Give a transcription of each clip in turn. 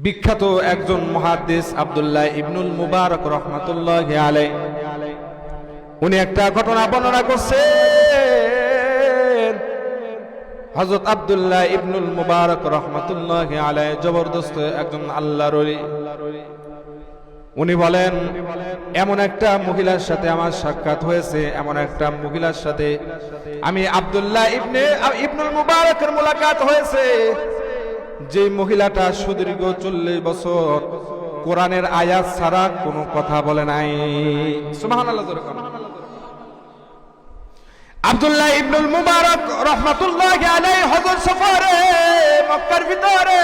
বিখ্যাত একজন মুহাদ্দিস আব্দুল্লাহ ইবনুল মুবারক রহমাতুল্লাহি আলাইহি উনি একটা ঘটনা বর্ণনা করছেন। হযরত আব্দুল্লাহ ইবনুল মুবারক রহমাতুল্লাহি আলাইহি জবরদস্ত একজন আল্লাহর ওলি। উনি বলেন, এমন একটা মহিলার সাথে আমার সাক্ষাৎ হয়েছে, এমন একটা মহিলার সাথে আমি আব্দুল্লাহ ইবনুল মুবারকের মুলাকাত হয়েছে, যে মহিলাটা সুদীর্ঘ 40 বছর কোরআনের আয়াত ছাড়া কোনো কথা বলে নাই। সুবহানাল্লাহ। আব্দুল্লাহ ইবনুল মুবারক রাহমাতুল্লাহি আলাইহি হযরত সফরে মক্কার ভিতরে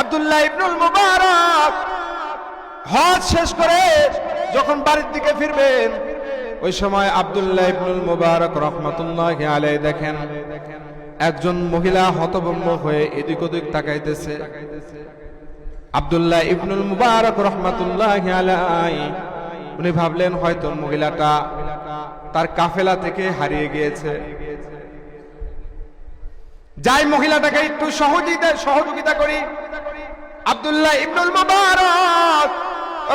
আব্দুল্লাহ ইবনুল মুবারক হজ শেষ করে যখন বাড়ির দিকে ফিরবেন, ওই সময় আব্দুল্লাহ ইবনুল মুবারক রাহমাতুল্লাহি আলাইহি দেখেন একজন মহিলা হতভম্ব হয়ে এদিক ওদিক তাকাইতেছে। আব্দুল্লাহ ইবনুল মুবারক রাহমাতুল্লাহি আলাইহি উনি ভাবলেন হয়তো মহিলাটা তার কাফেলা থেকে হারিয়ে গিয়েছে, যাই মহিলাটাকে একটু সহযোগিতা করি। আব্দুল্লাহ ইবনুল মুবারক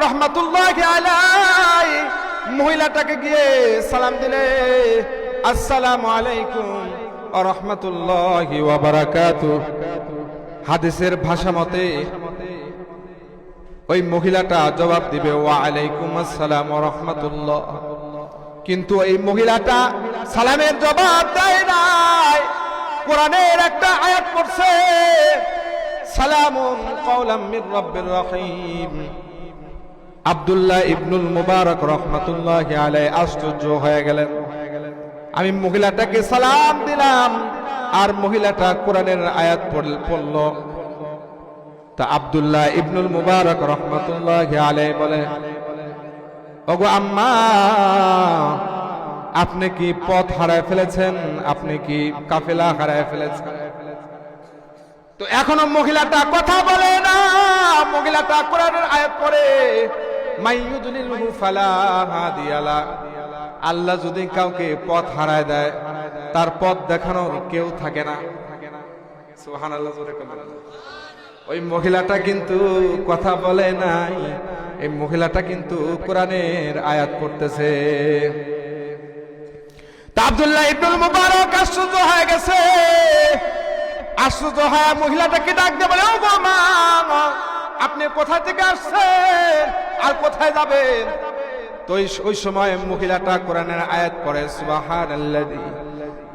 রাহমাতুল্লাহি আলাইহি মহিলাটাকে গিয়ে সালাম দিলে, আসসালামু আলাইকুম ওয়া রাহমাতুল্লাহি ওয়া বারাকাতুহু। হাদিসের ভাষা মতে ওই মহিলাটা জবাব দিবে ওয়া আলাইকুম আসসালাম ওয়া রাহমাতুল্লাহ, কিন্তু এই মহিলাটা সালামের জবাব দেয় নাই। কোরআনের একটা আয়াত পড়ছে, সালামুন কাওলাম মির রাব্বির রহিম। আব্দুল্লাহ ইবনুল মুবারক রাহমাতুল্লাহি আলাইহি আশ্চর্য হয়ে গেলেন। আমি মহিলাটাকে সালাম দিলাম আর মহিলাটা কোরআনের আয়াত পড়ল। তা আব্দুল্লাহ ইবনুল মুবারক রাহমাতুল্লাহি আলাইহি বলে, ওগো আম্মা, আপনি কি পথ হারায় ফেলেছেন? আপনি কি কাফেলা হারায় ফেলেছেন? তো এখনো মহিলাটা কথা বলে না। মহিলাটা কোরআনের আয়াত পড়ে, মাইয়ুদলিলহু ফালা হাদিয়া লা। আল্লাহ যদি কাউকে পথ হারায় দেয়, তার পথ দেখানোর কেউ থাকে না। সুবহানাল্লাহ। ওই মহিলাটা কিন্তু কথা বলে নাই, এই মহিলাটা কিন্তু কোরআনের আয়াত পড়তেছে। তা আব্দুল্লাহ ইবনুল মুবারক আশ্চর্য হয়ে গেছে। আশ্চর্য হয়ে মহিলাটাকে ডাক দিয়ে বলে, ও গো মা, আপনি কোথা থেকে আসছেন আর কোথায় যাবেন? তো ওই সময় মহিলাটা কোরআনের আয়াত পড়ে, সুবহানাল্লাযী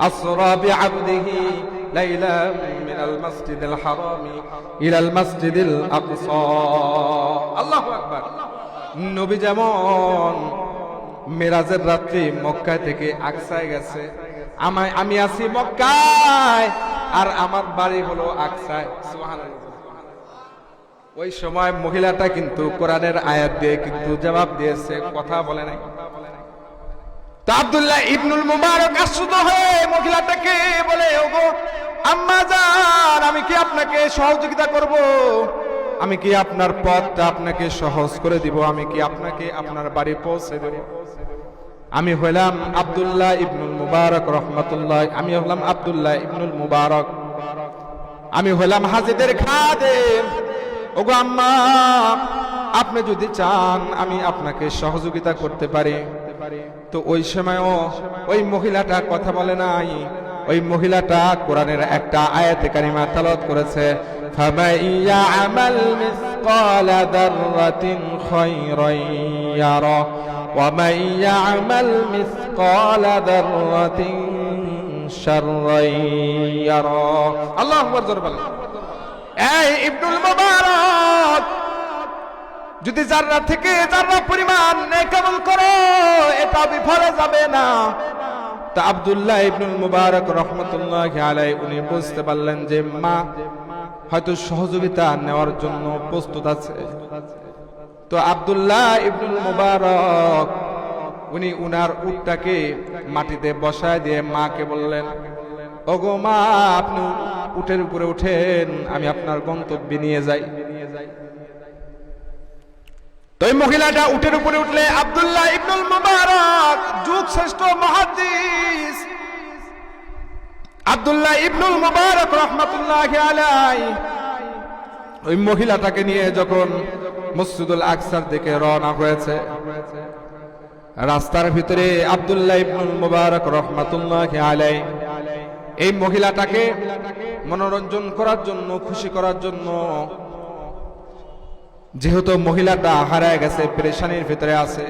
আসরা বিআবদিহি লাইলাম মিনাল মাসজিদিল হারামি ইলাল মাসজিদিল আকসা। আল্লাহু আকবার। নবী যেমন মেরাজের রাত্রি মক্কা থেকে আকসায় গেছে, আমি আছি মক্কায় আর আমার বাড়ি হলো আকসায়। সুবহানাল্লাহ। ওই সময় মহিলাটা কিন্তু কোরআনের আয়াত দিয়ে কিন্তু জবাব দিয়েছে, কথা বলে নাই। তা আব্দুল্লাহ ইবনুল মুবারক আশ্চর্য হয়ে মহিলাটাকে বলে, ওগো আম্মা জান, আমি কি আপনাকে সহযোগিতা করব? আমি কি আপনার পথটা আপনাকে সহজ করে দিব? আমি কি আপনাকে আপনার বাড়ি পৌঁছে দেব? আমি হলাম আব্দুল্লাহ ইবনুল মুবারক রাহমাতুল্লাহ, আমি হলাম আব্দুল্লাহ ইবনুল মুবারক, আমি হলাম হাজীদের খাদেম। ওগো আম্মা, আপনি যদি চান আমি আপনাকে সহযোগিতা করতে পারি। তো ওই সময়ও ওই মহিলাটা কথা বলে নাই। ওই মহিলাটা কোরআনের একটা আয়াতে কারিমা তেলাওয়াত করেছে, ফামাইয়া আমাল মিসকালা দাররাতিন খায়রান ইয়ারা ওয়া মাইয়া আমাল মিসকালা দাররাতিন শাররান ইয়ারা। আল্লাহু আকবার। জোরে বলেন। এই ইবনুল মুবারক, যদি যারা থেকে যারা পরিমাণ নেক আমল করো, এটা বিফলে যাবে না। তা আব্দুল্লাহ ইবনুল মুবারক রাহমাতুল্লাহি আলাইহি উনি বুঝতে পারলেন যে মা হয়তো সহযোগিতা নেওয়ার জন্য প্রস্তুত আছে। তো আব্দুল্লাহ ইবনুল মুবারক উনি উনার উটটাকে মাটিতে বসায় দিয়ে মাকে বললেন, ওগো মা, আপনি উটের উপরে উঠেন, আমি আপনার গন্তব্যে নিয়ে যাই। তো এই মহিলাটা উটের উপরে উঠলে আব্দুল্লাহ ইবনুল মুবারক, যুগ শ্রেষ্ঠ মুহাদ্দিস আব্দুল্লাহ ইবনুল মুবারক রাহমাতুল্লাহি আলাইহি ওই মহিলাটাকে নিয়ে যখন মসজিদুল আকসার দিকে রওনা হয়েছে, রাস্তার ভিতরে আব্দুল্লাহ ইবনুল মুবারক রাহমাতুল্লাহি আলাইহি এই মহিলাটাকে মনোরঞ্জন করার জন্য, খুশি করার জন্য, যেহেতু মহিলাটা হারায় গেছে, পেরেশানির ভিতরে আছে,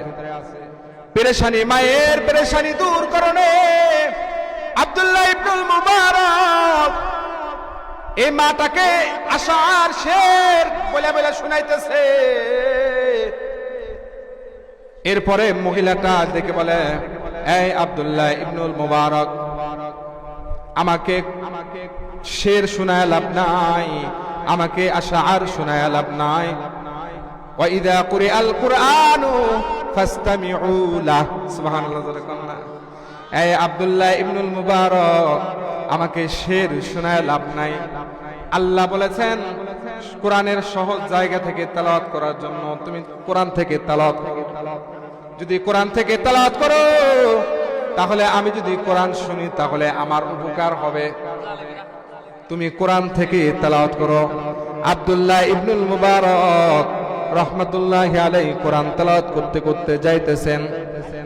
পেরেশানি, মায়ের পেরেশানি দূর করণে আব্দুল্লাহ ইবনুল মুবারক এই মাটাকে আশার শের বলে বলে শুনাইতেছে। এরপরে মহিলাটা দেখে বলে, এই আব্দুল্লাহ ইবনুল মুবারক, আমাকে শের শোনায় লাভ নাই, আমাকে আশার শোনায় লাভ নাই। ওয়া ইযা কুরিআল কুরআনু ফাসতামিউ লাহু, সুবহানাল্লাহ। এই আব্দুল্লাহ ইবনুল মুবারক, আমাকে শের শোনায় লাভ নাই। আল্লাহ বলেছেন কোরআনের সহজ জায়গা থেকে তেলাওয়াত করার জন্য, তুমি কোরআন থেকে তেলাওয়াত করো। যদি কোরআন থেকে তেলাওয়াত করো, তাহলে আমি যদি কোরআন শুনি তাহলে আমার উপকার হবে। তুমি কোরআন থেকে তেলাওয়াত করো। আব্দুল্লাহ ইবনুল মুবারক রাহমাতুল্লাহি আলাইহি কোরআন তেলাওয়াত করতে করতে যাইতেছেন।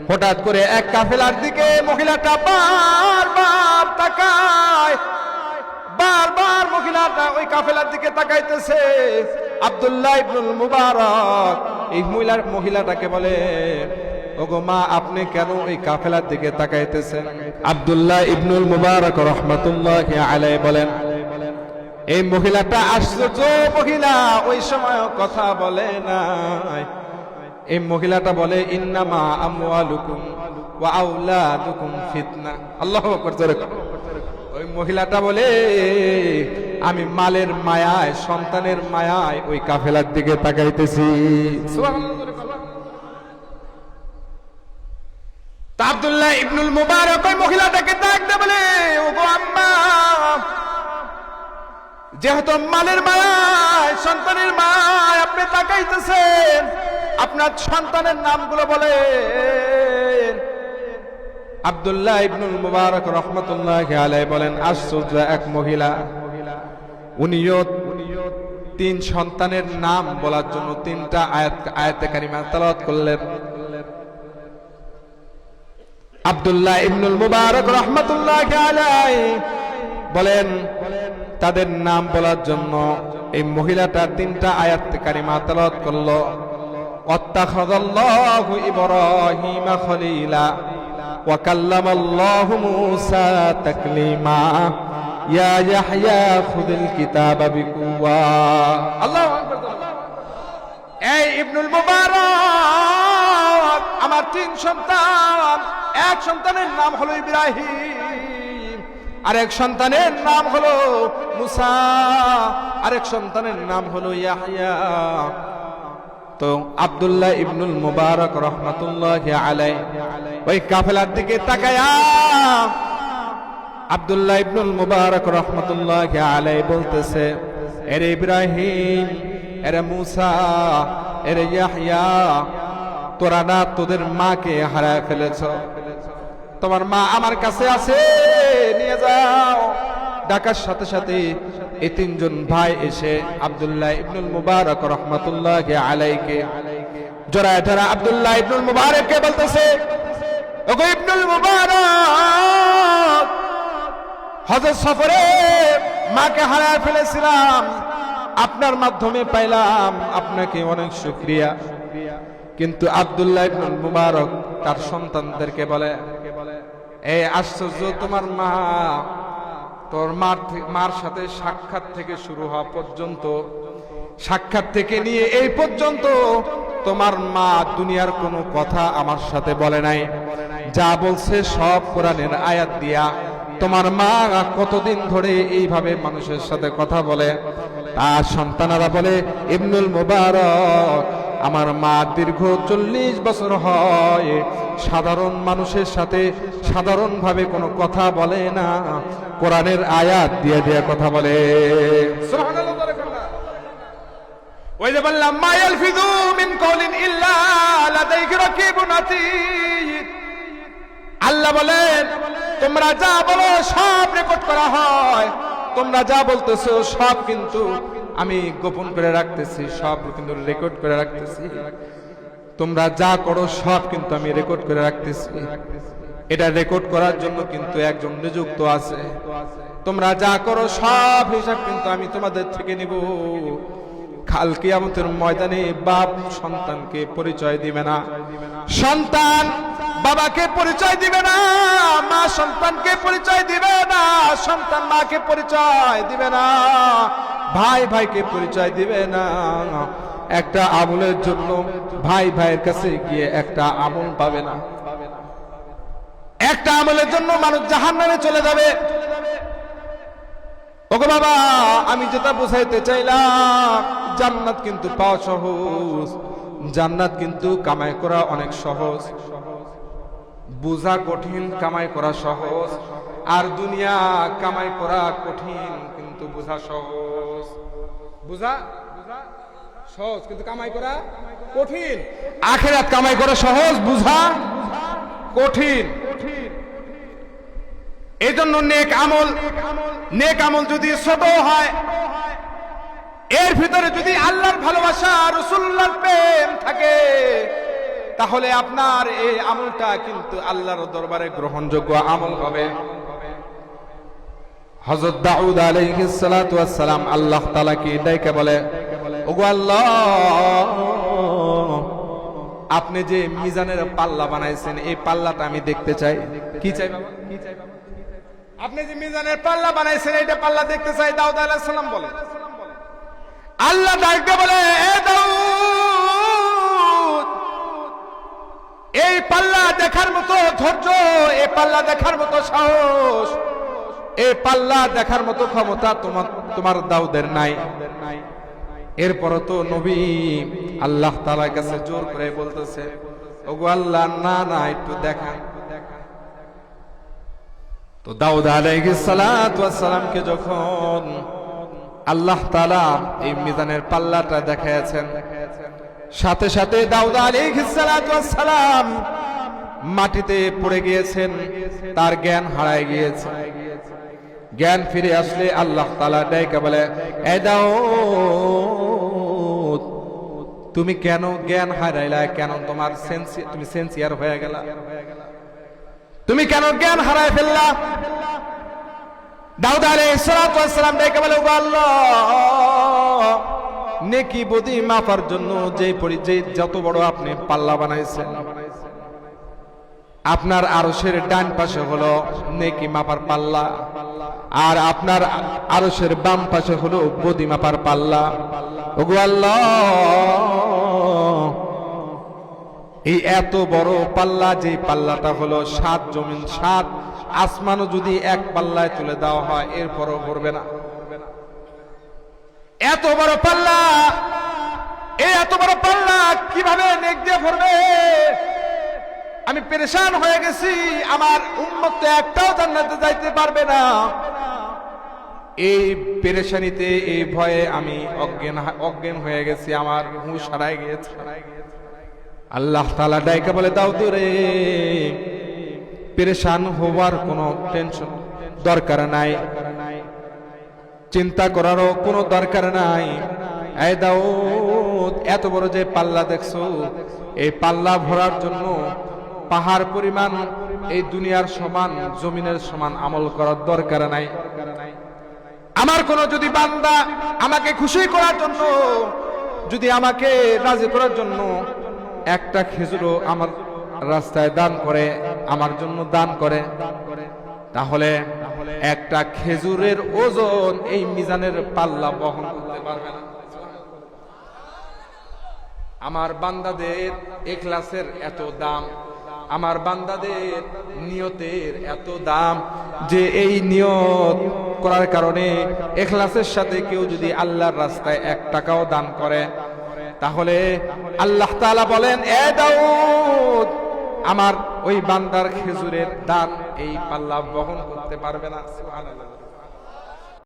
হঠাৎ করে এক কাফেলার দিকে মহিলাটা বারবার তাকায়, বারবার মহিলাটা ওই কাফেলার দিকে তাকাইতেছে। আব্দুল্লাহ ইবনুল মুবারক এই মহিলাটাকে বলে, ওগো মা, আপনি কেন ওই কাফেলার দিকে তাকাইতেছেন? আব্দুল্লাহ ইবনুল মুবারক রাহমাতুল্লাহি আলাইহি বলেন, এই মহিলাটা আশ্চর্য মহিলা, ওই সময় কথা বলে নাই। এই মহিলাটা বলে, ইন্নামা আমওয়ালুকুম ওয়া আওলাদুকুম ফিতনা। আল্লাহু আকবার। ওই মহিলাটা বলে, আমি মালের মায়ায়, সন্তানের মায়ায় ওই কাফেলার দিকে তাকাইতেছি। আব্দুল্লাহ ইবনুল মুবারক ওই মহিলাটাকে ডাকতে বলে, ওগো আম্মা, যেহেতু মালের মায়ায়, সন্তানের মায়ায় আপনি তাকাইতেছেন, আপনার সন্তানের নামগুলো বলেন। আব্দুল্লাহ ইবনুল মুবারক রাহমাতুল্লাহি আলাইহি বলেন, আশ্চর্য এক মহিলা, উনিও 3 সন্তানের নাম বলার জন্য 3টা আয়াতে কারিমা তেলাওয়াত করলেন। আব্দুল্লাহ ইবনুল মুবারক রাহমাতুল্লাহি আলাইহি বলেন, তাদের নাম বলার জন্য এই মহিলাটা 3টা আয়াত কারিমা তেলাওয়াত করলো। ওয়াত্তাখাযাল্লাহু ইব্রাহিমা খলিলা ওয়া কাল্লামাল্লাহু মূসা তাকলিমা ইয়া ইয়াহইয়া খুযিল কিতাবা বিকুওয়া। আল্লাহু আকবার। এই ইবনুল মুবারক, আমার 3 সন্তান, এক সন্তানের নাম হলো ইব্রাহিম, আরেক সন্তানের নাম হলো মুসা, আরেক সন্তানের নাম হলো ইয়াহইয়া। তো আব্দুল্লাহ ইবনুল মুবারক রাহমাতুল্লাহি আলাইহি ওই কাফেলার দিকে তাকায়া আব্দুল্লাহ ইবনুল মুবারক রাহমাতুল্লাহি আলাইহি বলতেছে, এরে ইব্রাহিম, এরে মুসা, এরে ইয়াহইয়া, তোরা না তোদের মাকে হারায় ফেলেছ, তোমার মা আমার কাছে আছে, নিয়ে যাও। ডাকার সাথে সাথে এই 3 জন ভাই এসে আব্দুল্লাহ ইবনুল মুবারক রাহমাতুল্লাহি আলাইহিকে জড়ায় ধরা আব্দুল্লাহ ইবনুল মুবারককে বলতেছে, ওগো ইবনুল মুবারক, হজের সফরে মাকে হারায় ফেলেছিলাম, আপনার মাধ্যমে পাইলাম, আপনাকে অনেক শুকরিয়া। কিন্তু আব্দুল্লাহ ইবনুল মুবারক তার সন্তানদেরকে বলে, এই আশ্চর্য, তোমার মা, তোর মার সাথে সাক্ষাৎ থেকে শুরু হওয়া পর্যন্ত, সাক্ষাৎ থেকে নিয়ে এই পর্যন্ত তোমার মা দুনিয়ার কোনো কথা আমার সাথে বলে নাই, যা বলছে সব কোরআনের আয়াত দিয়া। তোমার মা কতদিন ধরে এইভাবে মানুষের সাথে কথা বলে? তার সন্তানেরা বলে, ইবনুল মুবারক, আমার মা দীর্ঘ 40 বছর হয় সাধারণ মানুষের সাথে সাধারণভাবে কোনো কথা বলে না, কোরআনের আয়াত দিয়ে দিয়ে কথা বলে। সুবহানাল্লাহ। ওই যে বললাম, মা ইয়ালফিযু মিন কওলিন ইল্লা লাদাইহি রাকিবুন আতীদ। আল্লাহ বলেন, তোমরা যা বলো সব রেকর্ড করা হয়, তোমরা যা বলতেছো সব কিন্তু আমি গোপন করে রাখতেছি, সব কিন্তু রেকর্ড করে রাখতেছি। তোমরা যা করো সব কিন্তু আমি রেকর্ড করে রাখতেছি। এটা রেকর্ড করার জন্য কিন্তু একজন নিযুক্ত আছে। তোমরা যা করো সব হিসাব কিন্তু আমি তোমাদের থেকে নিব। কাল কিয়ামতের ময়দানে বাপ সন্তানকে পরিচয় দিবে না, সন্তান বাবাকে পরিচয় দিবে না, মা সন্তানকে পরিচয় দিবে না, সন্তান মাকে পরিচয় দিবে না, ভাই ভাইকে পরিচয় দিবে না। একটা আমলের জন্য ভাই ভাইয়ের কাছে গিয়ে একটা আমল পাবে না। একটা আমলের জন্য মানুষ জাহান্নামে চলে যাবে। ওগো বাবা, আমি যেটা বোঝাইতে চাইলাম, জান্নাত কিন্তু পাওয়া সহজ, জান্নাত কিন্তু কামাই করা অনেক সহজ। বুঝা কঠিন, কামাই করা সহজ। আর দুনিয়া কামাই করা কঠিন, কিন্তু বুঝা সহজ। বুঝা সহজ কিন্তু কামাই করা কঠিন। আখিরাত কামাই করা সহজ, বুঝা কঠিন। এই জন্য নেক আমল যদি ছোট হয়, এর ভিতরে যদি আল্লাহর ভালোবাসা, রাসূলুল্লাহর প্রেম থাকে, তাহলে আপনার এই আমলটা কিন্তু আল্লাহর দরবারে গ্রহণযোগ্য আমল হবে। হযরত দাউদ আলাইহিস সালাতু ওয়াস সালাম আল্লাহ তাআলাকে ডাইকে বলে, ওগো আল্লাহ, আপনি যে মিজানের পাল্লা বানাইছেন, এই পাল্লাটা আমি দেখতে চাই। কি চাই বাবা? আপনি যে মিজানের পাল্লা বানাইছেন, এইটা পাল্লা দেখতে চাই। দাউদ আলাইহিস সালাম বলে, আল্লাহ ডাকতে বলে, এ দাউদ, এই পাল্লা দেখার মতো ধৈর্য, এই পাল্লা দেখার মতো সাহস, এই পাল্লা দেখার মতো ক্ষমতা তোমার দাউদের নাই। এরপরও তো নবী আল্লাহ তাআলার কাছে জোর করে বলতেছে, ওগো আল্লাহ, না না, একটু দেখান। তো দাউদ আলাইহিস সালাতু ওয়াস সালামকে যখন আল্লাহ তাআলা এই মিজানের পাল্লাটা দেখাইছেন, সাথে সাথে দাউদ আলাইহিস সালাতু ওয়াস সালাম মাটিতে পড়ে গিয়েছেন, তার জ্ঞান হারায় গিয়েছে। জ্ঞান ফিরে আসলে আল্লাহ তাআলা ডাইকা বলে, এ দাউদ, তুমি কেন জ্ঞান হারাইলা? কেন তোমার তুমি সেন্সিয়ার হয়ে গেলা? তুমি কেন জ্ঞান হারায় ফেললা? দাউদ আলাইহিস সালাতু ওয়াস সালাম ডাইকা বলে, ও আল্লাহ, নেকি বদি মাপার জন্য যে যত বড় আপনি পাল্লা বানাইছেন, আপনার আরশের ডান পাশে হলো নেকি মাপার পাল্লা, আর আপনার আরশের বাম পাশে হলো বদি মাপার পাল্লা। ওগো আল্লাহ, এই এত বড় পাল্লা, যে পাল্লাটা হলো 7 জমিন 7 আসমানও যদি এক পাল্লায় তুলে দেওয়া হয়, এরপরও ভরবে না। এত বড় পাল্লা, এই এত বড় পাল্লা কিভাবে নেক দিয়ে ভরবে? আমি পেরেশান হয়ে গেছি। আমার উম্মত তো একটাও জান্নাতে যাইতে পারবে না। এই পেরেশানিতে, এই ভয়ে আমি অজ্ঞান হয়ে গেছি, আমার হুঁশ হারায় গিয়েছে। আল্লাহ তাআলা ডাইকা বলে, দাউদ রে, পেরেশান হওয়ার কোনো টেনশন দরকার নাই, চিন্তা করারও কোনো দরকার নাই। এই দাউদ, এত বড় যে পাল্লা দেখছো, এই পাল্লা ভরার জন্য পাহাড় পরিমাণ এই দুনিয়ার সমান, জমিনের সমান আমল করার দরকার নাই। আমার কোন যদি বান্দা আমাকে খুশি করার জন্য, যদি আমাকে রাজি করার জন্য একটা খেজুরও আমার রাস্তায় দান করে, আমার জন্য দান করে, তাহলে একটা খেজুরের ওজন এই মিজানের পাল্লা বহন করতে পারবে না। আমার বান্দাদের ইখলাসের এত দাম, আমার বান্দাদের নিয়তের এত দাম, যে এই নিয়ত করার কারণে ইখলাসের সাথে কেউ যদি আল্লাহর রাস্তায় 1 টাকাও দান করে, তাহলে আল্লাহ তাআলা বলেন, এ দাউদ, আমার ওই বান্দার খেজুরের দান এই পাল্লা বহন করতে পারবে না। সুবহানাল্লাহ।